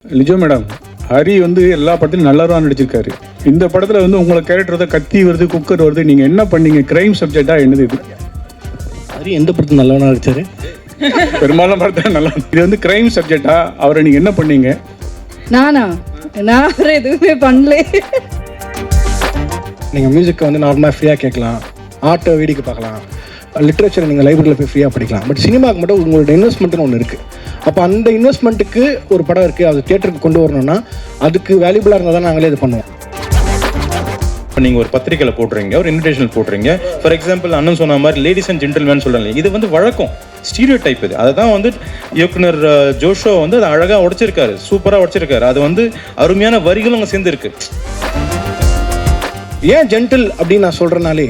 Lijo madam, Hari வந்து எல்லா படத்திலும் நல்லவராக நடிச்சிருக்காரு. இந்த படத்தில் வந்து உங்களை கேரக்டர் தான் கத்தி வருது, குக்கர் வருது, நீங்கள் என்ன பண்ணீங்க? கிரைம் சப்ஜெக்டா என்னது இது? ஹரி எந்த படத்தில் நல்லவனா நடிச்சாரு? பெரும்பாலும் படத்தில் நல்லா. இது வந்து கிரைம் சப்ஜெக்டா, அவரை நீங்கள் என்ன பண்ணீங்க? நான் அவரை எதுவுமே பண்ணல. நீங்கள் மியூசிக்கை வந்து நார்மலாக ஃப்ரீயாக கேட்கலாம், ஆர்ட்டை வேடிக்கை பார்க்கலாம், லிட்ரேச்சரை நீங்கள் லைப்ரரியில் போய் ஃப்ரீயாக படிக்கலாம். பட் சினிமாவுக்கு மட்டும் உங்களோட இன்வெஸ்ட்மெண்ட்னு ஒன்று இருக்குது. அப்போ அந்த இன்வெஸ்ட்மெண்ட்டுக்கு ஒரு படம் இருக்குது, அது தியேட்டருக்கு கொண்டு வரணும்னா அதுக்கு வேல்யூபிளாக இருந்தால் தான் நாங்களே இது பண்ணுவோம். நீங்கள் ஒரு பத்திரிக்கையில் போடுறீங்க, ஒரு இன்விடேஷன் போடுறீங்க. ஃபார் எக்ஸாம்பிள் அண்ணன் சொன்ன மாதிரி லேடிஸ் அண்ட் ஜென்டில்மேன் சொல்கிறாங்க, இது வந்து வழக்கம், ஸ்டீரியோ டைப். இது அதை தான் வந்து இயக்குனர் ஜோஷோ வந்து அதை அழகாக உடைச்சிருக்காரு, சூப்பராக உடைச்சிருக்காரு. அது வந்து அருமையான வரிகளும் அங்கே சேர்ந்துருக்கு. ஏன் ஜென்டில் அப்படின்னு நான் சொல்கிறனாலே,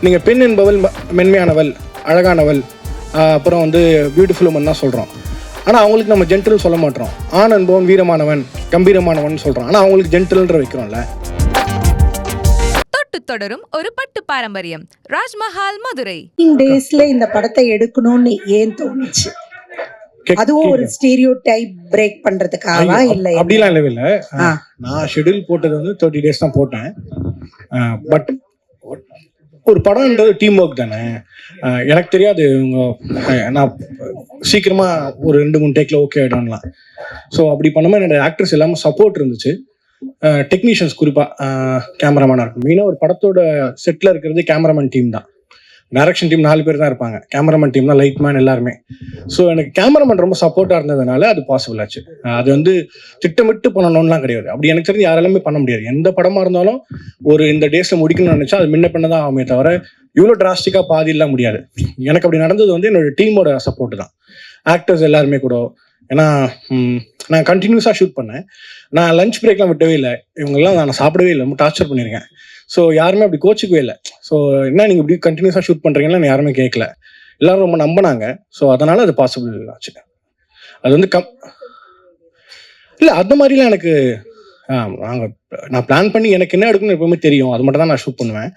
நீங்கள் பெண் என்பவள் மென்மையானவள், அழகானவள், அப்புறம் வந்து பியூட்டிஃபுல் உமன் தான் சொல்கிறோம். ஆனால் அவங்களுக்கு நம்ம ஜென்டில் சொல்ல மாட்டோம். ஆண் என்பவன் வீரமானவன், கம்பீரமானவன் சொல்கிறோம். ஆனால் அவங்களுக்கு ஜென்டில்ன்ற வைக்கிறோம்ல. தொடரும் ஒரு பட்டு பாரம்பரியம். ராஜ்மஹால் மதுரை. டேஸ்ல இந்த படத்தை எடுக்கணும்னு ஏன் தோணுச்சு? அதுவும் ஒரு ஸ்டீரியோ டைப் பிரேக் பண்றதுக்காக இல்ல? அப்படிலாம் இல்லவே இல்லை. நான் ஷெட்யூல் போட்டது வந்து 30 days தான் போட்டேன். பட் ஒரு படம்ன்றது டீம் ஒர்க் தானே. எனக்கு தெரியாது நான் சீக்கிரமா ஒரு 2-3 டேக்ல ஓகே ஆயிடும்லாம். ஸோ அப்படி பண்ணும்போது என்னோட ஆக்டர்ஸ் எல்லாமே சப்போர்ட் இருந்துச்சு. டெக்னீஷியன்ஸ் குறிப்பாக கேமராமேனாக இருக்கும். மெயினாக ஒரு படத்தோட செட்டில் இருக்கிறது கேமராமேன் டீம் தான். டைரக்ஷன் டீம் 4 பேர் தான் இருப்பாங்க, கேமராமேன் டீம் தான் லைட்மேன் எல்லாருமே. ஸோ எனக்கு கேமராமேன் ரொம்ப சப்போர்ட்டாக இருந்ததுனால அது பாசிபிள் ஆச்சு. அது வந்து திட்டமிட்டு பண்ணணும்லாம் கிடையாது. அப்படி எனக்கு தெரிஞ்சு யாராலுமே பண்ண முடியாது. எந்த படமாக இருந்தாலும் ஒரு இந்த டேஸில் முடிக்கணும்னு நினச்சா அது முன்ன பண்ண தான் ஆகுமே தவிர இவ்வளோ டிராஸ்டிக்காக பாதியெல்லாம் முடியாது. எனக்கு அப்படி நடந்தது வந்து என்னோட டீமோட சப்போர்ட் தான். ஆக்டர்ஸ் எல்லாருமே கூட. ஏன்னா நான் கண்டினியூஸாக ஷூட் பண்ணேன். நான் லஞ்ச் பிரேக்லாம் விட்டவே இல்லை. இவங்கெல்லாம் நான் சாப்பிடவே இல்லை, ரொம்ப டார்ச்சர் பண்ணியிருக்கேன். ஸோ யாருமே அப்படி கோச்சிக்கவே இல்லை. ஸோ என்ன நீங்கள் இப்படி கண்டினியூஸாக ஷூட் பண்ணுறீங்கன்னா யாருமே கேட்கல. எல்லாரும் ரொம்ப நம்பினாங்க. ஸோ அதனால் அது பாசிபிள் ஆச்சு. அது வந்து இல்லை அந்த மாதிரிலாம் எனக்கு நான் பிளான் பண்ணி எனக்கு என்ன எடுக்கணும்னு எப்பவுமே தெரியும். அது மட்டும் தான் நான் ஷூட் பண்ணுவேன்.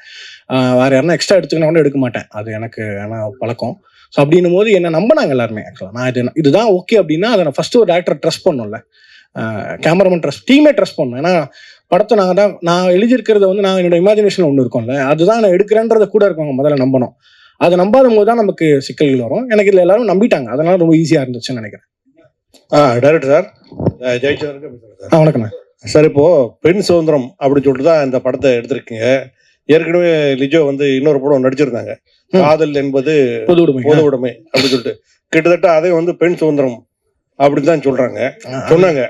வேறு யாருன்னா எக்ஸ்ட்ரா எடுத்துக்கணும் கூட எடுக்க மாட்டேன். அது எனக்கு பழக்கம். ஸோ அப்படின்னும் போது என்ன நம்பினாங்க எல்லாருமே. ஆக்சுவலாக நான் இதுதான் ஓகே அப்படின்னா அதை நான் ஃபஸ்ட்டு ஒரு டேரக்டர் ட்ரஸ்ட் பண்ணணும்ல, கேமராமேன் ட்ரஸ்ட், டீமே ட்ரஸ்ட் பண்ணணும். ஏன்னா படத்தை நான் எழுதியிருக்கிறத வந்து நான் என்னோட இமேஜினேஷன் ஒன்று இருக்கும்ல, அதுதான் நான் எடுக்கிறேன்றதை கூட இருக்கவங்க முதல்ல நம்பணும். அதை நம்பாத போது தான் நமக்கு சிக்கல்கள் வரும். எனக்கு இதில் எல்லாரும் நம்பிட்டாங்க, அதனால ரொம்ப ஈஸியாக இருந்துச்சுன்னு நினைக்கிறேன். டைரக்டர் சார், ஜெயிச்சவருக்கு வணக்கண்ணா சார். இப்போ பெண் சுதந்திரம் அப்படின்னு சொல்லிட்டு தான் இந்த படத்தை எடுத்திருக்கீங்க. ஏற்கனவே லிஜோ வந்து இன்னொரு படம் நடிச்சிருந்தாங்க, காதல் என்பது பொது உடைமை அப்படின்னு சொல்லிட்டு. கிட்டத்தட்ட அதே வந்து பெண் சுதந்திரம் அப்படின்னு தான் சொன்னாங்க.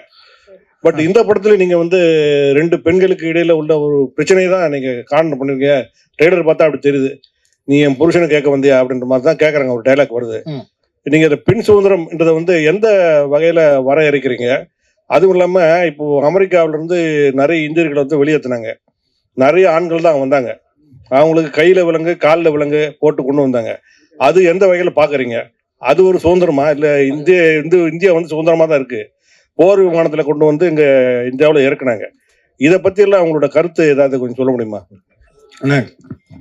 பட் இந்த படத்துல நீங்க வந்து 2 பெண்களுக்கு இடையில உள்ள ஒரு பிரச்சனையை தான் நீங்க காரணம் பண்ணிருக்கீங்க. ட்ரெய்லர் பார்த்தா அப்படி தெரியுது. நீ என் புருஷனை கேட்க வந்தியா அப்படின்ற மாதிரி தான் கேட்கறாங்க, ஒரு டைலாக் வருது. நீங்க இந்த பெண் சுதந்திரம்ன்றதை வந்து எந்த வகையில வரையறுக்கிறீங்க? அதுவும் இல்லாம இப்போ அமெரிக்காவில இருந்து நிறைய இந்தியர்களை வந்து வெளியேற்றினாங்க. நிறைய ஆண்கள் தான் வந்தாங்க. அவங்களுக்கு கையில விலங்கு காலில் விலங்கு போட்டு கொண்டு வந்தாங்க. அது எந்த வகையில பாக்குறீங்க? அது ஒரு சுதந்திரமா? இல்ல இந்தியா வந்து சுதந்திரமா தான் இருக்கு, போர் விமானத்துல கொண்டு வந்து இங்க இந்தியாவில் இறக்குனாங்க. இதை பத்தி எல்லாம் அவங்களோட கருத்து ஏதாவது கொஞ்சம் சொல்ல முடியுமா? அண்ணா,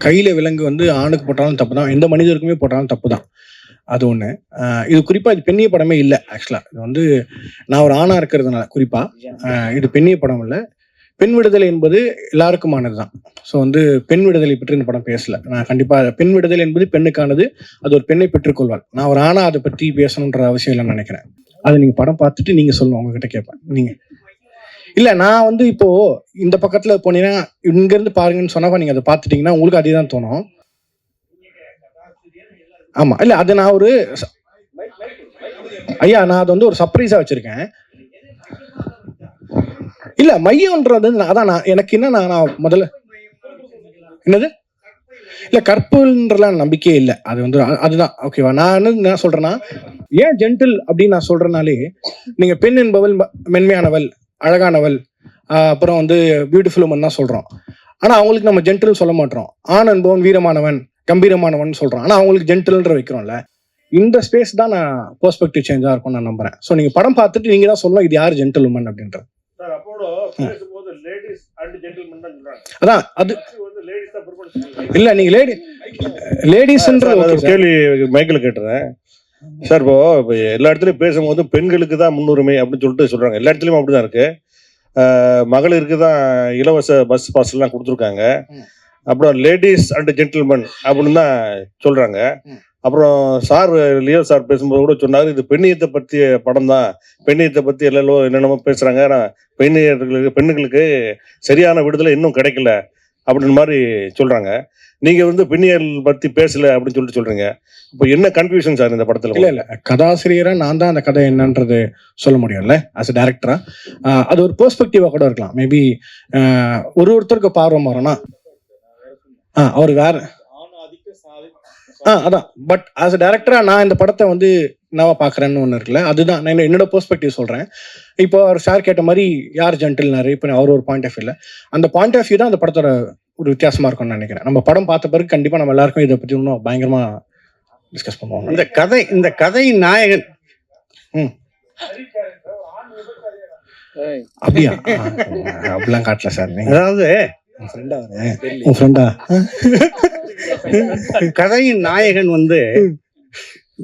கையில விலங்கு வந்து ஆணுக்கு போட்டாலும் தப்பு தான், எந்த மனிதருக்குமே போட்டாலும் தப்பு தான். அது ஒண்ணு. இது குறிப்பா இது பெண்ணிய படமே இல்லை. ஆக்சுவலா இது வந்து நான் ஒரு ஆணா இருக்கிறதுனால குறிப்பா இது பெண்ணிய படம் இல்லை. பெண் விடுதலை என்பது எல்லாருக்குமானது தான். ஸோ வந்து பெண் விடுதலை பற்றி இந்த படம் பேசல. நான் கண்டிப்பாக பெண் விடுதலை என்பது பெண்ணுக்கானது, அது ஒரு பெண்ணை பெற்றுக்கொள்வாள். நான் ஒரு ஆணா அதை பற்றி பேசணுன்ற அவசியம் இல்லைன்னு நினைக்கிறேன். அதை நீங்கள் படம் பார்த்துட்டு நீங்கள் சொல்லணும், உங்ககிட்ட கேட்பேன். நீங்கள் இல்லை, நான் வந்து இப்போ இந்த பக்கத்தில் போனீங்கன்னா இங்கேருந்து பாருங்கன்னு சொன்னா நீங்கள் அதை பார்த்துட்டீங்கன்னா உங்களுக்கு அதே தான் தோணும். ஆமாம், இல்லை அது நான் ஒரு நான் அதை வந்து ஒரு சர்ப்ரைஸாக வச்சுருக்கேன். இல்ல மையம்ன்றது அதான் எனக்கு என்ன, நான் முதல்ல என்னது இல்ல கற்புன்றலாம் நம்பிக்கையே இல்லை. அது வந்து அதுதான் ஓகேவா. நான் என்ன சொல்றேன்னா, ஏன் ஜென்டில் அப்படின்னு நான் சொல்றேனாலே, நீங்க பெண் என்பவள் மென்மையானவள், அழகானவள், அப்புறம் வந்து பியூட்டிஃபுல் உமன் தான் சொல்றோம். ஆனா அவங்களுக்கு நம்ம ஜென்டில் சொல்ல மாட்டோம். ஆண் என்பவன் வீரமானவன், கம்பீரமானவன் சொல்றோம். ஆனா அவங்களுக்கு ஜென்டில்ன்ற வைக்கிறோம்ல. இந்த ஸ்பேஸ் தான் நான் பெர்ஸ்பெக்டிவ் சேஞ்சா இருக்கும்னு நான் நம்புறேன். ஸோ நீங்க படம் பார்த்துட்டு நீங்க தான் சொல்லணும் இது யார் ஜென்டில் உமன் அப்படின்றது. அதான் அது இல்ல, நீங்க லேடிஸ்ன்ற கேள்வி மைக்கில் கேட்டுறேன். சார் இப்போ எல்லா இடத்துலையும் பேசும்போது பெண்களுக்கு தான் முன்னுரிமை அப்படின்னு சொல்லிட்டு சொல்றாங்க. எல்லா இடத்துலையும் அப்படிதான் இருக்கு. மகளிருக்கு தான் இலவச பஸ் பாஸ் எல்லாம் கொடுத்துருக்காங்க. அப்புறம் லேடிஸ் அண்ட் ஜென்டில்மேன் அப்படின்னு தான் சொல்றாங்க. அப்புறம் சார் லியோ சார் பேசும்போது கூட சொன்னாரு, இது பெண்ணியத்தை பற்றிய படம் தான், பெண்ணியத்தை பத்தி என்னென்னமோ பேசுறாங்க, ஆனால் பெண்ணுங்களுக்கு சரியான விடுதலை இன்னும் கிடைக்கல அப்படின்னு மாதிரி சொல்றாங்க. நீங்க வந்து பெண்ணியல் பத்தி பேசல அப்படின்னு சொல்லிட்டு சொல்றீங்க. இப்போ என்ன கன்ஃபியூஷன் சார் இந்த படத்துல? இல்ல கதாசிரியரா நான் தான் அந்த கதை என்னன்றது சொல்ல முடியும்ல ஆஸ் அ டைரக்டரா. அது ஒரு பெர்ஸ்பெக்டிவா கூட இருக்கலாம். மேபி ஒருத்தருக்கு பார்வை மாறனா அவர் வேற அதான். பட் ஆஸ் அ டைரக்டரா நான் இந்த படத்தை வந்து நான் பாக்குறேன்னு ஒண்ணு இருக்குல்ல, அதுதான் நான் என்னோட பெர்ஸ்பெக்டிவ் சொல்றேன். இப்போ அவர் சார் கேட்ட மாதிரி யார் ஜென்டில்னாரு, இப்போ அவர் ஒரு பாயிண்ட் ஆஃப் வியூல அந்த பாயிண்ட் ஆஃப் வியூ தான் அந்த படத்தோட ஒரு வித்தியாசமா இருக்கும்னு நினைக்கிறேன். நம்ம படம் பார்த்த பிறகு கண்டிப்பா நம்ம எல்லாருக்கும் இதை பத்தி இன்னும் பயங்கரமா டிஸ்கஸ் பண்ணுவோம். இந்த கதையின் நாயகன் அப்படியா? அப்படிலாம் காட்டல சார். அதாவது கதையின் நாயகன் வந்து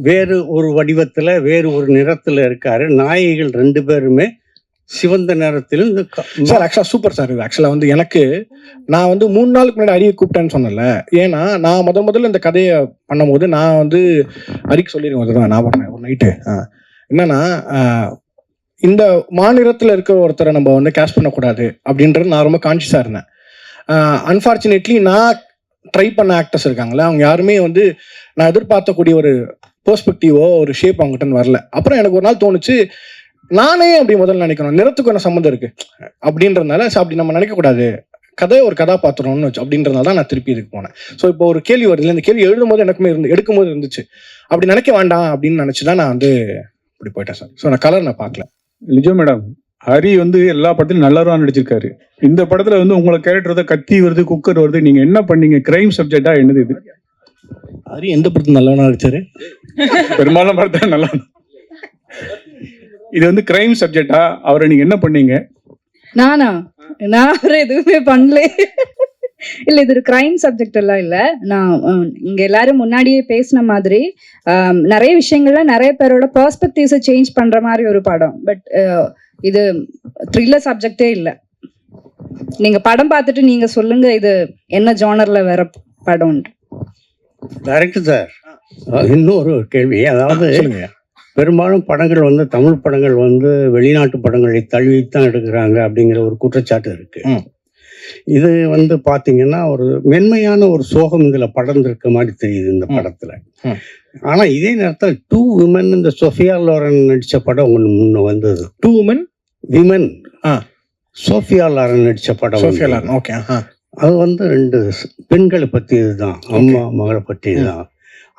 வேறு ஒரு வடிவத்துல வேறு ஒரு நிறத்துல இருக்காரு. நாயகிகள் 2 பேருமே சிவந்த நேரத்திலும். சார் ஆக்சுவலா சூப்பர் சார். இது ஆக்சுவலா வந்து எனக்கு நான் வந்து 3 நாளுக்கு முன்னாடி அரியை கூப்பிட்டேன்னு சொன்னல. ஏன்னா நான் முதல்ல இந்த கதையை பண்ணும்போது நான் வந்து அரிக்கு சொல்லிருக்கேன், நான் பண்ணேன் ஒரு நைட்டு. என்னன்னா இந்த மாநிலத்தில் இருக்கிற ஒருத்தரை நம்ம வந்து கேஷ் பண்ணக்கூடாது அப்படின்றது நான் ரொம்ப கான்சியஸா இருந்தேன். அன்ஃபார்ச்சுனேட்லி நான் ட்ரை பண்ண ஆக்டர்ஸ் இருக்காங்களே, அவங்க யாருமே வந்து நான் எதிர்பார்த்தக்கூடிய ஒரு பெர்ஸ்பெக்டிவோ ஒரு ஷேப் அவங்ககிட்ட வரல. அப்புறம் எனக்கு ஒரு நாள் தோணுச்சு, நானே அப்படி முதல்ல நினைக்கணும், நிறத்துக்கு என்ன சம்மந்தம் இருக்கு அப்படின்றதுனால அப்படி நம்ம நினைக்கக்கூடாது, கதை ஒரு கதாபாத்திரம்னு வச்சு அப்படின்றதுனால தான் நான் திருப்பி இதுக்கு போனேன். ஸோ இப்போ ஒரு கேள்வி வருது, இந்த கேள்வி எழுதும்போது எனக்குமே எடுக்கும்போது இருந்துச்சு, அப்படி நினைக்க வேண்டாம் அப்படின்னு நினைச்சுதான் நான் வந்து இப்படி போயிட்டேன் சார். ஸோ நான் கலர் நான் பார்க்கல. லிஜோ மேடம், ஹரி வந்து எல்லா படத்திலும் நல்லவரா நடிச்சிருக்காரு. இந்த படத்துல வந்து உங்களை கேரக்டர் தான் கத்தி வருது, குக்கர் வருது, நீங்க என்ன பண்ணீங்க? கிரைம் சப்ஜெக்டா என்னது இது? ஹரி எந்த படத்துல நல்லவனா நடிச்சாரு? பெரும்பாலும் படத்துல நல்லா. இது வந்து கிரைம் சப்ஜெக்டா, அவரை நீங்க என்ன பண்ணீங்க? நான் அவரை எதுவுமே பண்ணல. இல்ல இது ஒரு கிரைம் சப்ஜெக்ட் எல்லாம் இல்ல. நான் இங்க எல்லாரும் முன்னாடியே பேசின மாதிரி நிறைய விஷயங்கள்ல நிறைய பேரோட பெர்ஸ்பெக்டிவ்ஸை சேஞ்ச் பண்ற மாதிரி ஒரு படம். பட் இது த்ரில்லர் சப்ஜெக்டே இல்ல. நீங்க படம் பார்த்துட்டு நீங்க சொல்லுங்க இது என்ன ஜானர்ல வேற படம். டைரக்டர் சார், இன்னொரு கேள்வி. அதாவது பெரும்பாலும் படங்கள் வந்து தமிழ் படங்கள் வந்து வெளிநாட்டு படங்களை தழுவித்தான் எடுக்கிறாங்க அப்படிங்கிற ஒரு குற்றச்சாட்டு இருக்கு. இது வந்து பாத்தீங்கன்னா ஒரு மென்மையான ஒரு சோகம் இதுல படர்ந்திருக்க மாதிரி தெரியுது இந்த படத்துல. ஆனா இதே நேரத்தில் 2 women இந்த சோஃபியா லாரன் நடிச்ச படம் ஒண்ணு முன்ன வந்தது. 2 women சோஃபியா லாரன் நடிச்ச படம். Sophia Loren, okay. அது வந்து 2 பெண்களை பற்றியதுதான், அம்மா மகளை பற்றியதுதான்.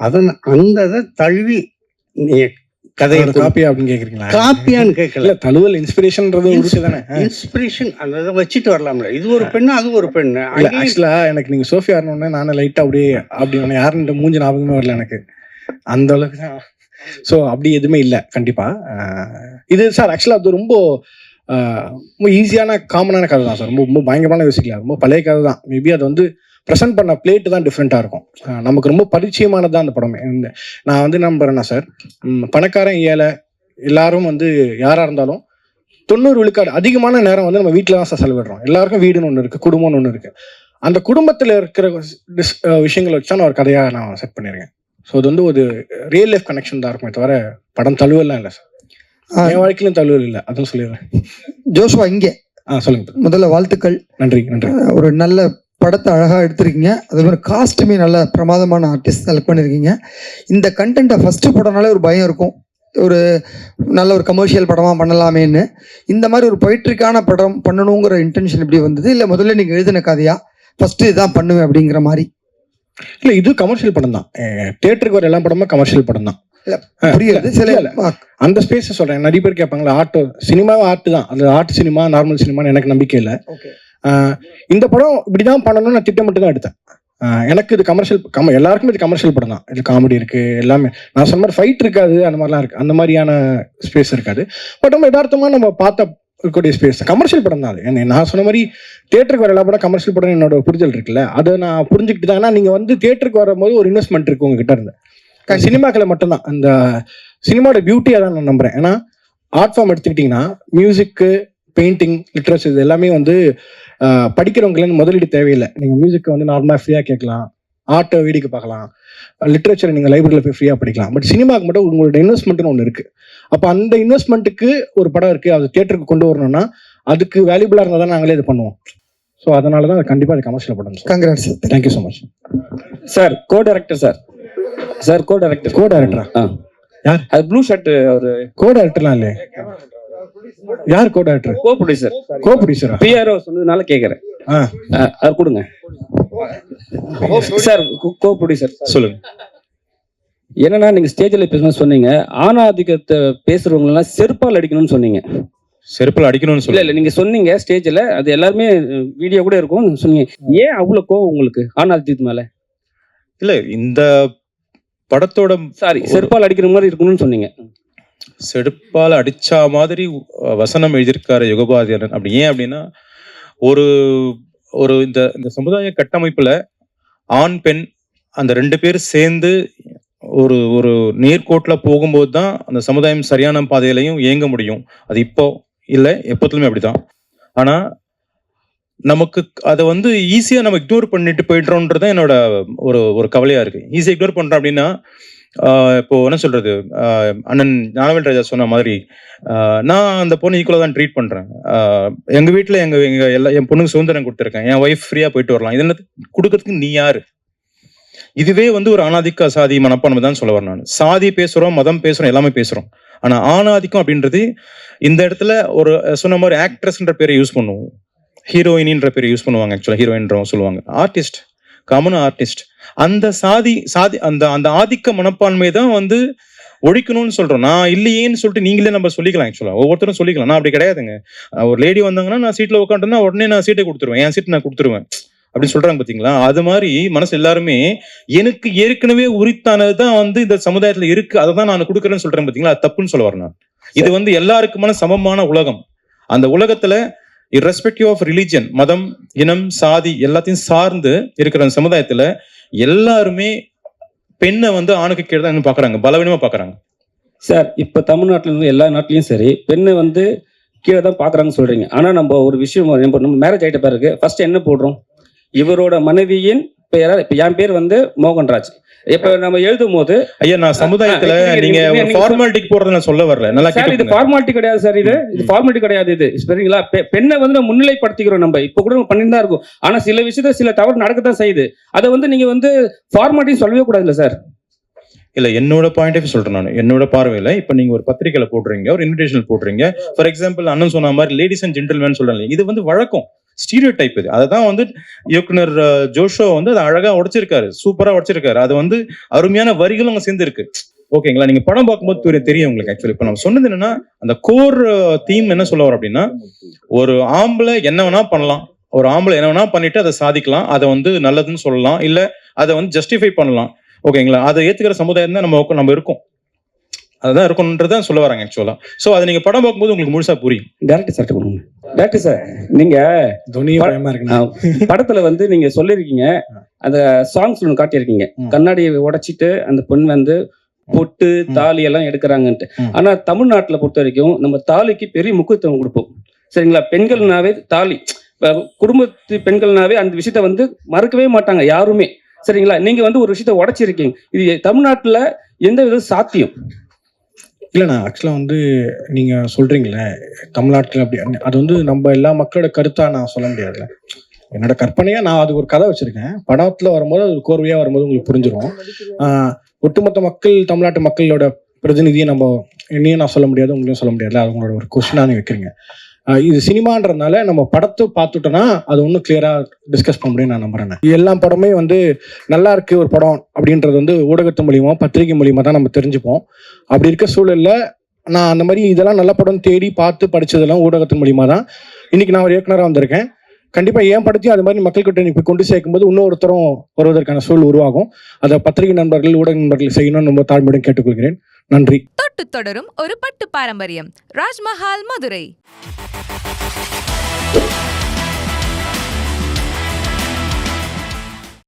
அந்த தழுவி கதையை காப்பியா அப்படின்னு கேக்குறீங்களா? காப்பியான்னு கேட்கல, தழுவல் இன்ஸ்பிரேஷன்ன்றது இன்ஸ்பிரேஷன் அந்த வச்சுட்டு வரலாம்ல. இது ஒரு பெண்ணு அது ஒரு பெண்ணு. ஆக்சுவலா எனக்கு நீங்க சோஃபியா ஆரணும்னா நானும் லைட்டா அப்படியே அப்படி யாருன்ற மூஞ்சி ஞாபகமே வரல எனக்கு அந்த அளவுக்கு தான். ஸோ அப்படி எதுவுமே இல்லை கண்டிப்பா. இது சார் ஆக்சுவலா அது ரொம்ப ஈஸியான காமனான கதை தான் சார். ரொம்ப பயங்கரமான யோசிக்கல, ரொம்ப பழைய கதை தான். மேபி அது வந்து ப்ரெசென்ட் பண்ண பிளேட்டு தான் டிஃப்ரெண்ட்டாக இருக்கும். நமக்கு ரொம்ப பரிச்சயமானது தான் அந்த படமே. நான் வந்து நம்புறேன்னா சார், பணக்காரன் ஏழை எல்லாரும் வந்து யாராக இருந்தாலும் 90 விழுக்காடு அதிகமான நேரம் வந்து நம்ம வீட்டில் தான் சார் செலவிடுறோம். எல்லாருக்கும் வீடுன்னு ஒன்று இருக்குது, குடும்பம்னு ஒன்று இருக்குது. அந்த குடும்பத்தில் இருக்கிற விஷயங்களை வச்சு தான் நான் ஒரு கதையாக நான் செட் பண்ணியிருக்கேன். ஸோ அது வந்து ஒரு ரியல் லைஃப் கனெக்ஷன் தான் இருக்குமே தவிர படம் தழுவலாம் இல்லை சார். என் வாழ்க்கையிலும் தழுவல் இல்லை, அதுவும் சொல்லிடுறேன். ஜோஷுவா இங்கே சொல்லுங்க. முதல்ல வாழ்த்துக்கள். நன்றி நன்றி. ஒரு நல்ல படத்தை அழகாக எடுத்திருக்கீங்க. அதே மாதிரி காஸ்ட்டுமே நல்ல பிரமாதமான ஆர்டிஸ்ட் செலக்ட் பண்ணியிருக்கீங்க. இந்த கண்டென்ட்டை ஃபஸ்ட்டு படம்னாலே ஒரு பயம் இருக்கும், ஒரு நல்ல ஒரு கமர்ஷியல் படமாக பண்ணலாமேன்னு. இந்த மாதிரி ஒரு பொய்ட்ரிக்கான படம் பண்ணணுங்கிற இன்டென்ஷன் எப்படி வந்தது? இல்லை முதல்ல நீங்கள் எழுதின கதையா ஃபஸ்ட்டு இதான் பண்ணுவேன் அப்படிங்கிற மாதிரி? இல்லை, இது கமர்ஷியல் படம் தான். தியேட்டருக்கு வர எல்லா படமும் கமர்ஷியல் படம் தான். புரியுது. சில அந்த ஸ்பேஸ் சொல்றேன். நிறைய பேர் கேட்பாங்களா, ஆர்ட் சினிமாவும் ஆர்ட் தான், அது ஆர்ட் சினிமா நார்மல் சினிமான்னு எனக்கு நம்பிக்கை இல்லை. இந்த படம் இப்படிதான் பண்ணணும்னு நான் திட்டமிட்டு தான் எடுத்தேன். எனக்கு இது கமர்ஷியல் எல்லாருக்கும் இது கமர்ஷியல் படம் தான். இது காமெடி இருக்கு, எல்லாமே நான் சொன்ன மாதிரி ஃபைட் இருக்காது, அந்த மாதிரிலாம் இருக்கு, அந்த மாதிரியான ஸ்பேஸ் இருக்காது. பட் நம்ம யதார்த்தமா நம்ம பார்த்த இருக்கக்கூடிய ஸ்பேஸ் கமர்ஷியல் படம் தான் அது. நான் சொன்ன மாதிரி தியேட்டருக்கு வர எல்லா படம் கமர்ஷியல் படம் என்னோட புரிதல் இருக்குல்ல, அதை நான் புரிஞ்சுக்கிட்டு தான். ஏன்னா நீங்க வந்து தியேட்டருக்கு வரும்போது ஒரு இன்வெஸ்ட்மெண்ட் இருக்கு உங்ககிட்ட இருந்து. சினிமாக்களை மட்டும்தான் அந்த சினிமாவோட பியூட்டியாக தான் நான் நம்புறேன். ஏன்னா ஆர்ட் ஃபார்ம் எடுத்துக்கிட்டிங்கன்னா மியூசிக்கு, பெயிண்டிங், லிட்ரேச்சர் இது எல்லாமே வந்து படிக்கிறவங்களுக்கு முதலீடு தேவையில்லை. நீங்கள் மியூசிக்கை வந்து நார்மலாக ஃப்ரீயாக கேட்கலாம், ஆர்ட்டை வேடிக்கை பார்க்கலாம், லிட்ரேச்சரை நீங்கள் லைப்ரரியில் போய் ஃப்ரீயாக படிக்கலாம். பட் சினிமாவுக்கு மட்டும் உங்களோட இன்வெஸ்ட்மெண்ட்னு ஒன்று இருக்குது. அப்போ அந்த இன்வெஸ்ட்மெண்ட்டுக்கு ஒரு படம் இருக்குது, அது தியேட்டருக்கு கொண்டு வரணும்னா அதுக்கு வேல்யூபிளாக இருந்தால் தான் நாங்களே இது பண்ணுவோம். ஸோ அதனால தான் கண்டிப்பாக அது கமர்ஷியல் படம். Congrats sir. Thank you so much sir. Co director sir. Sir co director. Co டைரக்டரா? யார் அது ப்ளூ ஷர்ட் அவரு? கோ டைரக்டர்லாம் இல்லையே. யார் co director? Co producer. Co ப்ரொடியூசரா? பிஆர்ஓ சொன்னதுனால கேட்குறேன். அது கொடுங்க சார். கோ ப்ரொடியூசர் சொல்லுங்க. என்னன்னா நீங்க ஸ்டேஜ்ல பேசணும் சொன்னீங்க, ஆணாதிக்கத்தை பேசுறவங்க எல்லாம் செருப்பால் அடிக்கணும்னு சொன்னீங்க. செருப்பில் அடிக்கணும்னு இல்ல சொல்லி இல்ல நீங்க சொன்னீங்க ஸ்டேஜ்ல, அது எல்லாருமே வீடியோ கூட இருக்கும் சொன்னீங்க. ஏன் அவ்வளவு கோவம் உங்களுக்கு ஆணாதிக்கத்து மேல? இல்ல இந்த படத்தோட சாரி, செருப்பால் அடிக்கிற மாதிரி இருக்கணும்னு சொன்னீங்க. செருப்பால் அடிச்சா மாதிரி வசனம் எழுதியிருக்காரு யுகபாரதியாரன். அப்படி ஏன் அப்படின்னா ஒரு ஒரு இந்த சமுதாய கட்டமைப்புல ஆண் பெண் அந்த 2 பேரும் சேர்ந்து ஒரு ஒரு நேர்கோட்டில் போகும்போது தான் அந்த சமுதாயம் சரியான பாதையிலையும் இயங்க முடியும். அது இப்போ இல்லை, எப்போதுமே அப்படிதான். ஆனா நமக்கு அதை வந்து ஈஸியா நம்ம இக்னோர் பண்ணிட்டு போயிடுறோன்றது என்னோட ஒரு ஒரு கவலையா இருக்கு. ஈஸியா இக்னோர் பண்றோம் அப்படின்னா இப்போ என்ன சொல்றது, அண்ணன் ஞானவேல் ராஜா சொன்ன மாதிரி நான் அந்த பொண்ணு ஈக்குவலாக தான் ட்ரீட் பண்றேன். எங்க வீட்டுல எங்க என் பொண்ணுக்கு சுதந்திரம் கொடுத்துருக்கேன், என் ஒய்ஃப் ஃப்ரீயா போயிட்டு வரலாம். இது என்ன கொடுக்கறதுக்கு நீ யாரு? இதுவே வந்து ஒரு ஆணாதிக்க சாதி மனப்பான்மை தான் சொல்ல வரேன் நான். சாதி பேசுறோம், மதம் பேசுறோம், எல்லாமே பேசுறோம். ஆனா ஆணாதிக்கம் அப்படின்றது இந்த இடத்துல ஒரு சொன்ன மாதிரி ஆக்ட்ரஸ்ன்ற பேரை யூஸ் பண்ணுவோம், ஹீரோயினின்ற பேரை யூஸ் பண்ணுவாங்க. ஆக்சுவலா ஹீரோயின்றவங்க சொல்லுவாங்க, ஆர்டிஸ்ட், காமன் ஆர்டிஸ்ட். அந்த சாதி அந்த அந்த ஆதிக்க மனப்பான்மை தான் வந்து ஒழிக்கணும்னு சொல்றோம். நான் இல்லையேன்னு சொல்லிட்டு நீங்களே நம்ம சொல்லிக்கலாம். ஆக்சுவலா ஒவ்வொருத்தரும் சொல்லிக்கலாம். நான் அப்படி கிடையாதுங்க. ஒரு லேடி வந்தாங்கன்னா நான் சீட்ல உட்காந்துன்னா உடனே நான் சீட்டை கொடுத்துருவேன், என் சீட் நான் கொடுத்துருவேன் அப்படின்னு சொல்றாங்க பாத்தீங்களா? அது மாதிரி மனசு எல்லாருமே எனக்கு ஏற்கனவே உரித்தானது தான் வந்து இந்த சமுதாயத்துல இருக்கு, அதை தான் நான் கொடுக்குறேன்னு சொல்றேன் பாத்தீங்களா? அது தப்புன்னு சொல்ல வரேன் நான். இது வந்து எல்லாருக்குமான சமமான உலகம். அந்த உலகத்துல irrespective ஆஃப் ரிலிஜன், மதம், இனம், சாதி எல்லாத்தையும் சார்ந்து இருக்கிற அந்த சமுதாயத்துல எல்லாருமே பெண்ணை வந்து ஆணுக்கு கீழே தான் பாக்குறாங்க, பலவீனமா பாக்குறாங்க. சார் இப்ப தமிழ்நாட்டுல இருந்து எல்லா நாட்டிலயும் சரி பெண்ணை வந்து கீழே தான் பாக்குறாங்கன்னு சொல்றீங்க. ஆனா நம்ம ஒரு விஷயம், நம்ம மேரேஜ் ஆயிட்ட பிறகு ஃபர்ஸ்ட் என்ன போடுறோம், இவரோட மனைவியின் பெயரா. இப்ப என் பேர் வந்து மோகன்ராஜ். இப்ப நம்ம எழுதும் போது ஐயா நான் சமுதாயத்துல நீங்க ஃபார்மாலிட்டிக்கு போறத நான் சொல்ல வரல. நல்லா சார் இது ஃபார்மாலிட்டி கிடையாது சார், இது ஃபார்மாலிட்டி கிடையாது. இது சரிங்களா? பெண்ணை வந்து நம்ம முன்னிலைப்படுத்திக்கிறோம். நம்ம இப்ப கூட பண்ணிட்டு தான் இருக்கும். ஆனா சில விஷயத்துல சில தவறு நடக்கத்தான் செய்யுது. அதை வந்து நீங்க வந்து ஃபார்மாலிட்டி சொல்லவே கூடாது இல்ல சார்? இல்ல என்னோட பாயிண்ட் ஆஃப் சொல்றேன் நான், என்னோட பார்வையில. இப்ப நீங்க ஒரு பத்திரிகையில போடுறீங்க, ஒரு இன்விடேஷன் போடுறீங்க. ஃபார் எக்ஸாம்பிள் அண்ணன் சொன்ன மாதிரி லேடிஸ் அண்ட் ஜென்டில்மேன் சொல்றாங்க, இது வந்து வழக்கம், ஸ்டீரியோ டைப். இது அதான் வந்து இயக்குனர் ஜோஷோ வந்து அதை அழகா உடைச்சிருக்காரு, சூப்பரா உடைச்சிருக்காரு. அது வந்து அருமையான வரிகளும் அங்க சேர்ந்து இருக்கு. ஓகேங்களா? நீங்க படம் பார்க்கும்போது தெரியும் உங்களுக்கு. ஆக்சுவலி இப்ப நம்ம சொன்னது என்னன்னா, அந்த கோர் தீம் என்ன சொல்ல வரோம் அப்படின்னா, ஒரு ஆம்பளை என்ன வேணா பண்ணலாம், ஒரு ஆம்பளை என்ன வேணா பண்ணிட்டு அதை சாதிக்கலாம், அதை வந்து நல்லதுன்னு சொல்லலாம், இல்ல அதை வந்து ஜஸ்டிஃபை பண்ணலாம். ஓகேங்களா? அதை ஏத்துக்கிற சமுதாயம் தான் நம்ம இருக்கோம், அதுதான் இருக்கணும்ன்றதான் சொல்ல வராங்க ஆக்சுவலா. சோ அதை நீங்க படம் பார்க்கும்போது உங்களுக்கு முழுசா புரியும். டேரக்டர் சார் கொடுங்க. டேரக்டர் சார் நீங்க படத்துல வந்து நீங்க சொல்லிருக்கீங்க, அந்த சாங்ஸ் ஒன்று காட்டியிருக்கீங்க, கண்ணாடியை உடைச்சிட்டு அந்த பெண் வந்து பொட்டு தாலி எல்லாம் எடுக்கிறாங்கன்ட்டு. ஆனா தமிழ்நாட்டுல பொறுத்த வரைக்கும் நம்ம தாலிக்கு பெரிய முக்கியத்துவம் கொடுப்போம். சரிங்களா? பெண்கள்னாவே தாலி, குடும்பத்து பெண்கள்னாவே அந்த விஷயத்த வந்து மறக்கவே மாட்டாங்க யாருமே. சரிங்களா? நீங்க வந்து ஒரு விஷயத்த உடைச்சிருக்கீங்க. இது தமிழ்நாட்டுல எந்த வித சாத்தியம் இல்லைண்ணா. ஆக்சுவலாக வந்து நீங்கள் சொல்கிறீங்களே தமிழ்நாட்டில் அப்படி, அது வந்து நம்ம எல்லா மக்களோட கருத்தாக நான் சொல்ல முடியாதுல்ல. என்னோட கற்பனையாக நான் அது ஒரு கதை வச்சுருக்கேன். படத்தில் வரும்போது அது கோர்வையாக வரும்போது உங்களுக்கு புரிஞ்சிடும். ஒட்டுமொத்த மக்கள், தமிழ்நாட்டு மக்களோட பிரதிநிதியை நம்ம என்னையும் நான் சொல்ல முடியாது, உங்களையும் சொல்ல முடியாது. அது உங்களோட ஒரு கொஸ்டினாக வைக்கிறீங்க. இது சினிமான்றதுனால நம்ம படத்தை பார்த்துட்டோன்னா அது ஒன்றும் கிளியராக டிஸ்கஸ் பண்ண முடியும் நான் நம்புறேன். எல்லா படமே வந்து நல்லா இருக்கு ஒரு படம் அப்படின்றது வந்து ஊடகத்து மூலியமா, பத்திரிகை மூலியமா தான் நம்ம தெரிஞ்சுப்போம். அப்படி இருக்க சூழல்ல நான் அந்த மாதிரி இதெல்லாம் நல்ல படம் தேடி பார்த்து படிச்சதெல்லாம் ஊடகத்தின் மூலியமா தான். இன்னைக்கு நான் ஒரு இயக்குனராக வந்திருக்கேன். கண்டிப்பா ஏன் படத்தையும் அது மாதிரி மக்கள்கிட்ட இப்போ கொண்டு சேர்க்கும்போது இன்னொருத்தரும் வருவதற்கான சூழல் உருவாகும். அதை பத்திரிகை நண்பர்கள், ஊடக நண்பர்கள் செய்யணும்னு ரொம்ப தாழ்மையுடன் கேட்டுக்கொள்கிறேன். நன்றி. தொட்டு தொடரும் ஒரு பட்டு பாரம்பரியம். ராஜ்மஹால் மதுரை.